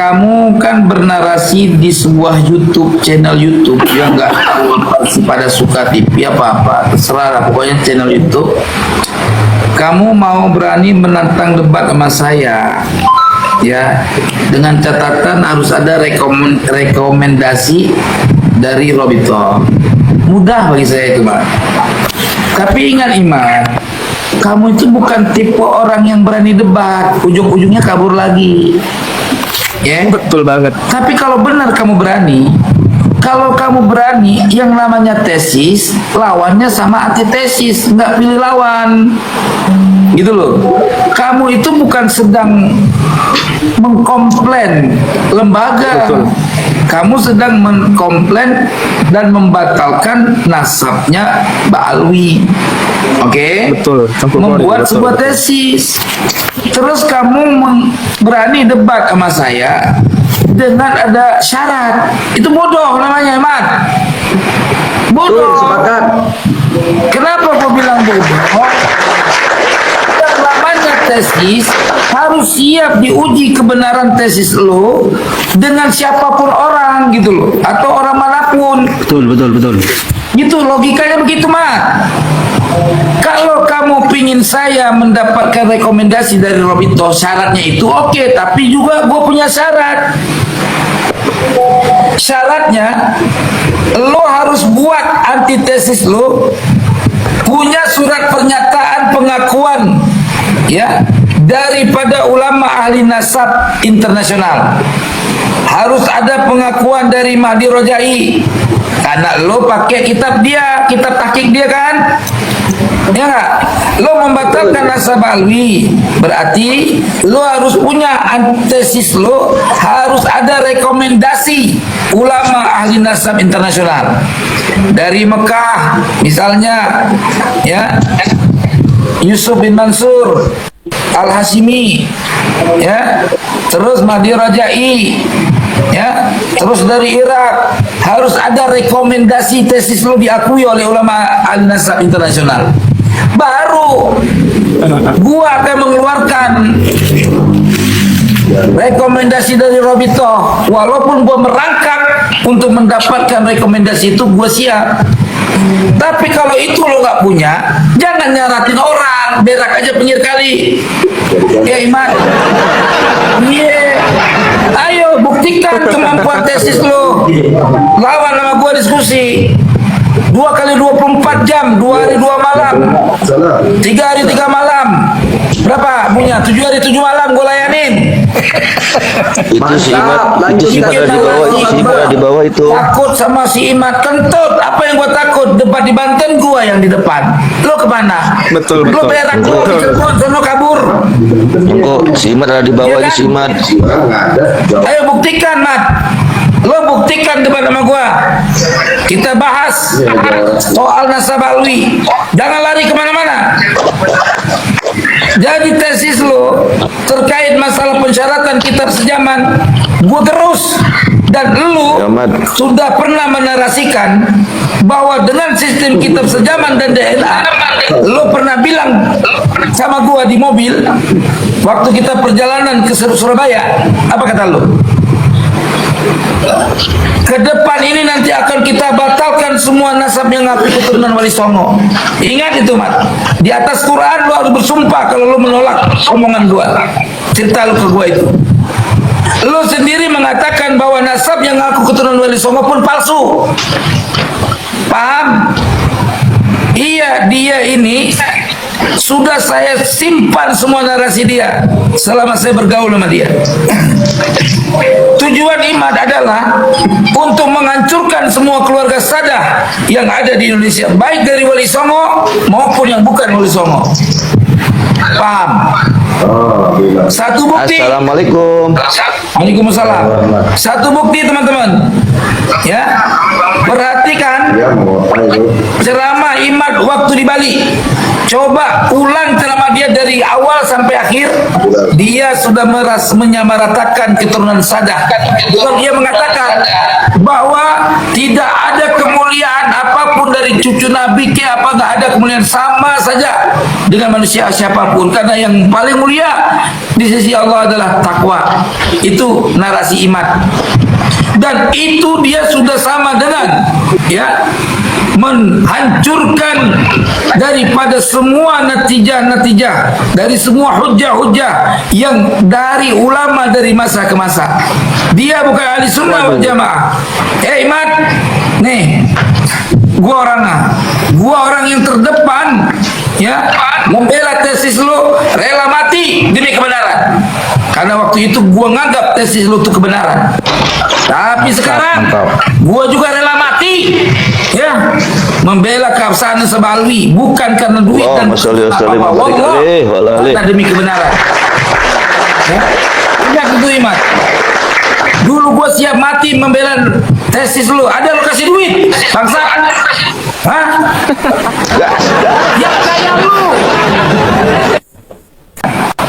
Kamu kan bernarasi di sebuah YouTube, channel YouTube yang nggak pada suka TV apa-apa, terserah lah, pokoknya channel YouTube. Kamu mau berani menantang debat sama saya, ya, dengan catatan harus ada rekomendasi dari Robito. Mudah bagi saya itu, Pak. Tapi ingat, Iman, kamu itu bukan tipe orang yang berani debat, ujung-ujungnya kabur lagi. Ya, Betul banget. tapi kalau benar kamu berani, kalau kamu berani, yang namanya tesis, lawannya sama antitesis, nggak pilih lawan, gitu loh. Kamu itu bukan sedang mengkomplain lembaga, Betul. kamu sedang mengkomplain dan membatalkan nasabnya Mbak Alwi. Oke, Betul. membuat Betul. sebuah tesis. Terus kamu berani debat sama saya dengan ada syarat. Itu bodoh namanya, Mat. Bodoh. Sepakat. Kenapa kau bilang bodoh? Yang namanya tesis harus siap diuji kebenaran tesis lo dengan siapapun orang, gitu loh, atau orang manapun. Betul. Gitu logikanya begitu, Mat. Kalau kamu pingin saya mendapatkan rekomendasi dari Robito, syaratnya itu oke, tapi juga gue punya syarat. Syaratnya lo harus buat antitesis lo, punya surat pernyataan pengakuan, ya, daripada ulama ahli nasab internasional. Harus ada pengakuan dari Mahdi Rojai, karena lo pakai kitab dia, kitab tahqiq dia kan, ya nggak? Lo membatalkan nasab Alwi, berarti lo harus punya antesis, lo harus ada rekomendasi ulama ahli nasab internasional dari Mekah, misalnya, ya, Yusuf bin Mansur Al-Hashimi, ya, terus Mahdi Rajai, ya, terus dari Irak. Harus ada rekomendasi tesis lo diakui oleh ulama al-nasab internasional, baru gua akan mengeluarkan rekomendasi dari Robito. Walaupun gua merangkak untuk mendapatkan rekomendasi itu, gua siap. Tapi kalau itu lo nggak punya, jangan nyaratin orang, berak aja pinggir kali. Ya, Iman. Iya. Ayo buktikan kemampuan tesis lo. Lawan sama gua diskusi. 2 kali 24 jam, 2 hari 2 malam, 3 hari 3 malam. Berapa punya? 7 hari 7 malam gua layanin. Itu si Imat, itu si Imat ada di bawah, si Imat ada di bawah itu. Takut sama si Imat, kentut. Apa yang gua takut? Debat di Banten gua yang di depan. Lo kemana? Betul. Lo berak lo di Cirebon, sono kabur. Enggak, si Imat ada di bawah Iya itu kan? si Imat. Ayo buktikan, Mat. Lo buktikan debat sama gua. Kita bahas soal nasab Alwi. Jangan lari kemana-mana. Jadi tesis lo terkait masalah pensyaratan kitab sejaman, gua terus. Dan lu sudah pernah menarasikan bahwa dengan sistem kitab sejaman dan DNA, lu pernah bilang sama gua di mobil waktu kita perjalanan ke Surabaya, apa kata lu? Ke depan ini nanti akan kita batalkan semua nasab yang ngaku keturunan Wali Songo. Ingat itu, Mat. Di atas Quran lu harus bersumpah kalau lu menolak omongan gua. Cerita lu ke gua itu. Lu sendiri mengatakan bahwa nasab yang ngaku keturunan Wali Songo pun palsu. Paham? Iya, dia ini sudah saya simpan semua narasi dia selama saya bergaul sama dia. Tujuan Imat adalah untuk menghancurkan semua keluarga Sadah yang ada di Indonesia, baik dari Wali Songo maupun yang bukan Wali Songo. Paham? Satu bukti. Assalamualaikum. Waalaikumsalam. Satu bukti, teman-teman. Ya, perhatikan ceramah Imat waktu di Bali. Coba ulang ceramah dia dari awal sampai akhir. Dia sudah menyamaratakan keturunan Sadah. Dia mengatakan bahwa tidak ada kemulaian kemuliaan apapun dari cucu Nabi ke apa, nggak ada kemuliaan, sama saja dengan manusia siapapun, karena yang paling mulia di sisi Allah adalah takwa. Itu narasi iman, dan itu dia sudah sama dengan menghancurkan daripada semua natijah-natijah, dari semua hujah-hujah yang dari ulama dari masa ke masa. Dia bukan ahli sunnah wal jamaah. Iman, nih, gua orang yang terdepan membela tesis lu, rela mati demi kebenaran, karena waktu itu gua nganggap tesis lu itu kebenaran. Tapi sekarang gua juga rela mati membela keabsahan Nasabalwi, bukan karena duit dan apa-apa, demi kebenaran. Ingat itu Iman. Dulu gua siap mati membela tesis lu, ada lu kasih duit bangsa? Hah? Ya kayak lu.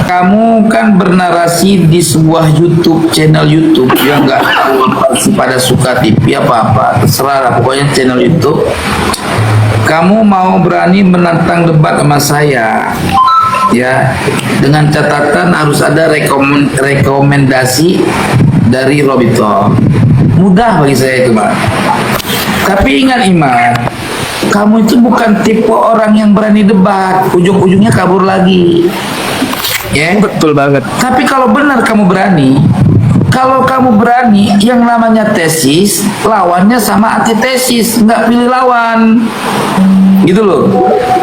Kamu kan bernarasi di sebuah channel YouTube yang nggak pada suka TV apa-apa, terserah lah, pokoknya channel YouTube. Kamu mau berani menantang debat sama saya, dengan catatan harus ada rekomendasi dari Robito. Mudah bagi saya itu, Pak. Tapi ingat Iman, kamu itu bukan tipe orang yang berani debat, ujung-ujungnya kabur lagi. Betul banget. Tapi kalau benar kamu berani, yang namanya tesis, lawannya sama antitesis, nggak pilih lawan, gitu loh.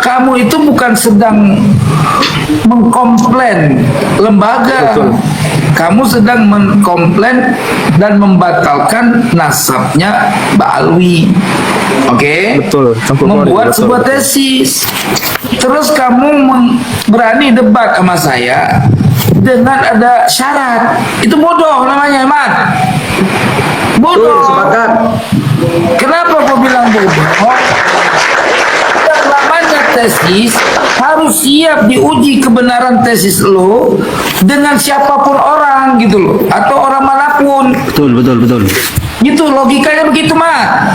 Kamu itu bukan sedang mengkomplain lembaga. Betul. Kamu sedang mengkomplain dan membatalkan nasabnya Mbak Alwi. Oke? Betul. Membuat sebuah tesis. Terus kamu berani debat sama saya dengan ada syarat. Itu bodoh namanya, Iman. Bodoh. Sepakat. Kenapa kau bilang bodoh? Yang namanya tesis harus siap diuji kebenaran tesis lo dengan siapapun orang, gitu loh, atau orang manapun. Betul. Gitu logikanya begitu, Mak.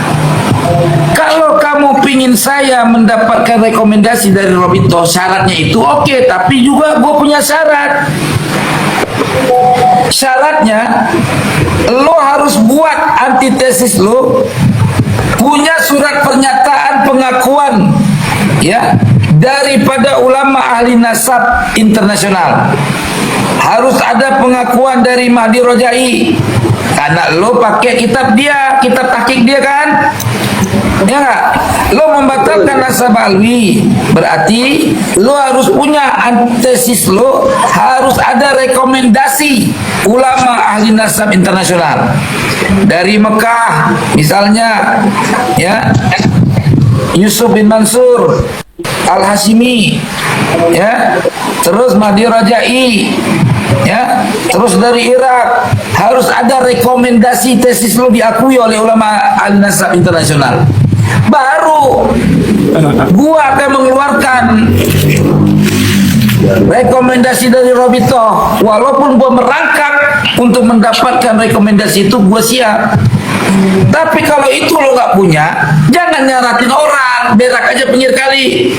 Kalau kamu pingin saya mendapatkan rekomendasi dari Robito, syaratnya itu oke, tapi juga gue punya syarat. Syaratnya lo harus buat antitesis lo, punya surat pernyataan pengakuan daripada ulama ahli nasab internasional. Harus ada pengakuan dari Mahdi Rojai, karena lo pakai kitab tahqiq dia kan, ya nggak? Lo membatalkan Nasabalwi, berarti lo harus punya antesis, lo harus ada rekomendasi ulama ahli nasab internasional dari Mekah, misalnya Yusuf bin Mansur Al-Hashimi, terus Mahdi Rajai, terus dari Irak. Harus ada rekomendasi tesis lo diakui oleh ulama al-nasab internasional, baru gua akan mengeluarkan rekomendasi dari Robito. Walaupun gua merangkak untuk mendapatkan rekomendasi itu, gua siap. Tapi kalau itu lo nggak punya, jangan nyaratin orang, berak aja pinggir kali.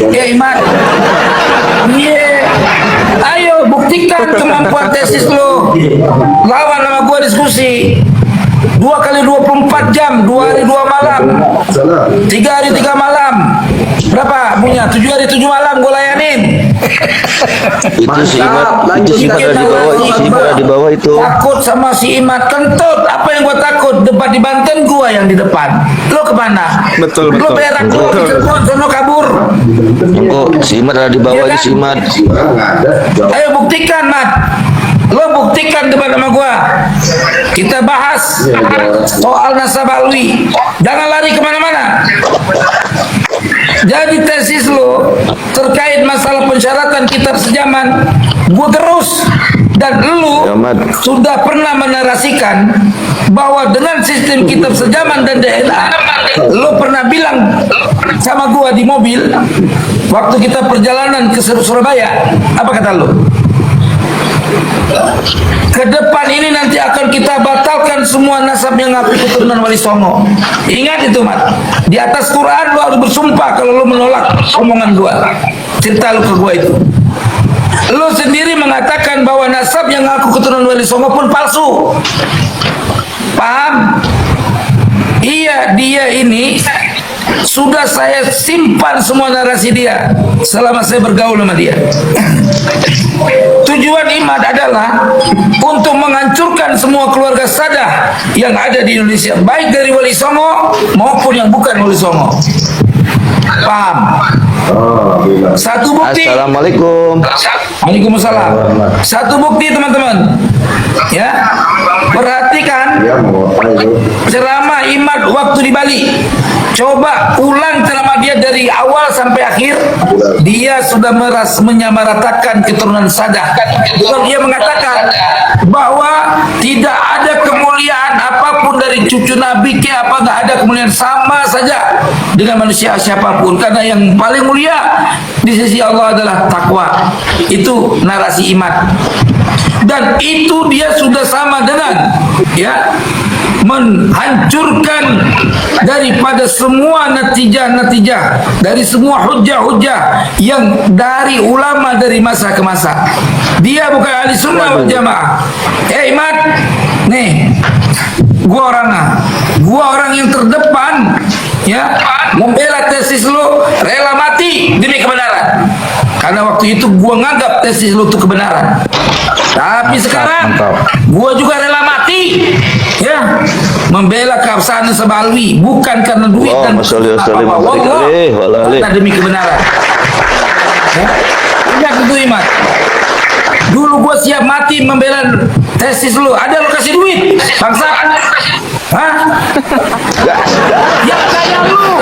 Iman, ayo buktikan kemampuan tesis lo. Lawan sama gua diskusi 2 kali 24 jam, 2 hari 2 malam, 3 hari 3 malam. Berapa punya? 7 hari 7 malam gua layanin. Itu si Imat, itu si Imat di bawah itu. Takut sama si Imat, kentut. Apa yang gua takut? Debat di Banten, gua yang di depan. Lo kemana? Betul. Lo berak lo di Cirebon, sono kabur. Enggak, si Imat ada di bawah itu si Imat. Ayo buktikan, Mat. Lo buktikan debat sama gua. Kita bahas soal Nasabalwi. Jangan lari kemana-mana. Jadi tesis lo terkait masalah pensyaratan kitab sejaman, gua terus. Dan lu sudah pernah menarasikan bahwa dengan sistem kitab sejaman dan DNA, lu pernah bilang sama gua di mobil waktu kita perjalanan ke Surabaya, apa kata lu? ke depan ini nanti akan kita batalkan semua nasab yang ngaku keturunan Wali Songo. Ingat itu, Mat. Di atas Quran lu harus bersumpah kalau lu menolak omongan gua. Cerita lu ke gua itu. Lu sendiri mengatakan bahwa nasab yang ngaku keturunan Wali Songo pun palsu. Paham? Iya, dia ini sudah saya simpan semua narasi dia selama saya bergaul sama dia. Tujuan Imad adalah untuk menghancurkan semua keluarga Sadah yang ada di Indonesia, baik dari Wali Songo maupun yang bukan Wali Songo. Paham? Satu bukti. Assalamualaikum. Waalaikumsalam. Satu bukti, teman-teman. Ya, perhatikan ceramah Imad waktu di Bali. Coba ulang ceramah dia dari awal sampai akhir. Dia sudah menyamaratakan keturunan Sadah. Dia mengatakan bahwa tidak ada kemuliaan apapun dari cucu Nabi ke apa, nggak ada kemuliaan, sama saja dengan manusia siapapun, karena yang paling mulia di sisi Allah adalah takwa. Itu narasi Imad. Dan itu dia sudah sama dengan menghancurkan daripada semua natijah-natijah, dari semua hujah-hujah yang dari ulama dari masa ke masa. Dia bukan ahli sunnah wal jamaah. Imad, nih, gua orang yang terdepan membela tesis lu, rela mati demi kebenaran. Karena waktu itu gua nganggap tesis lu itu kebenaran. Tapi sekarang gua juga rela mati membela keabsahan Sebalwi, bukan karena duit dan apa-apa, demi kebenaran. Ingat itu, Imad. Dulu gua siap mati membela tesis lu, ada lu kasih duit bangsa. Hah? Ya kayak lu